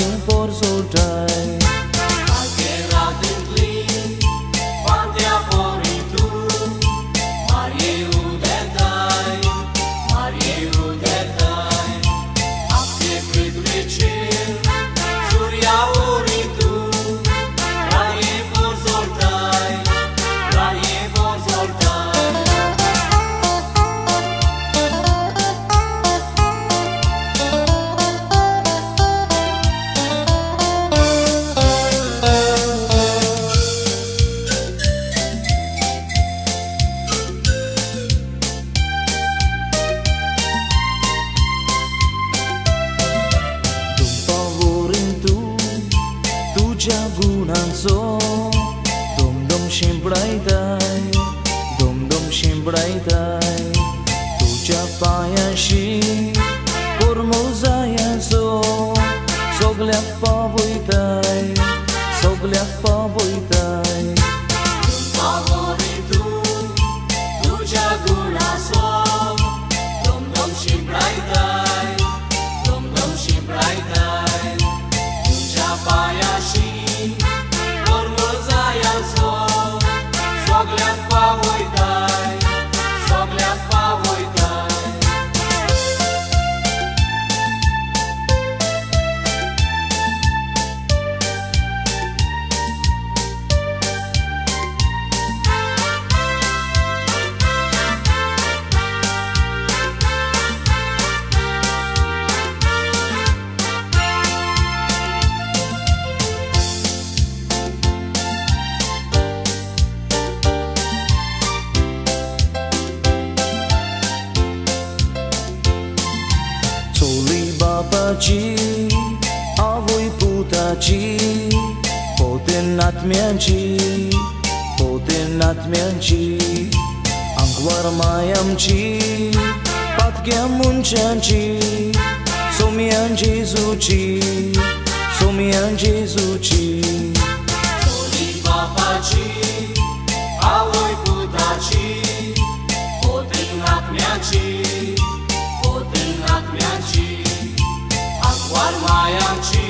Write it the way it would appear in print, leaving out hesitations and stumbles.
e porzoltaj. Algera dentli, Pantea poritu, Mariu dedai, Mariu dedai. Apte pritlicil, Surya oritu, Radie porzoltaj, Radie porzoltaj. Jagunanzo, dom dom shimbraitai, dom dom shimbraitai. Tu chapayashi, por mozayanzo, soglia pavoitai, soglia pavoitai. Favoritu, tu jagunanzo, dom dom shimbraitai, dom dom shimbraitai. Tu chapayashi. Sogliat pavoitai, sogliat pavoitai. Babaji, avui putaji, poten atmianji, poten atmianji. Angwar mayamji, patgyam munchanji, somianji zuchi, somianji zuchi. Soli babaji, avui putaji, poten atmianji, poten atmianji. War mayamchi,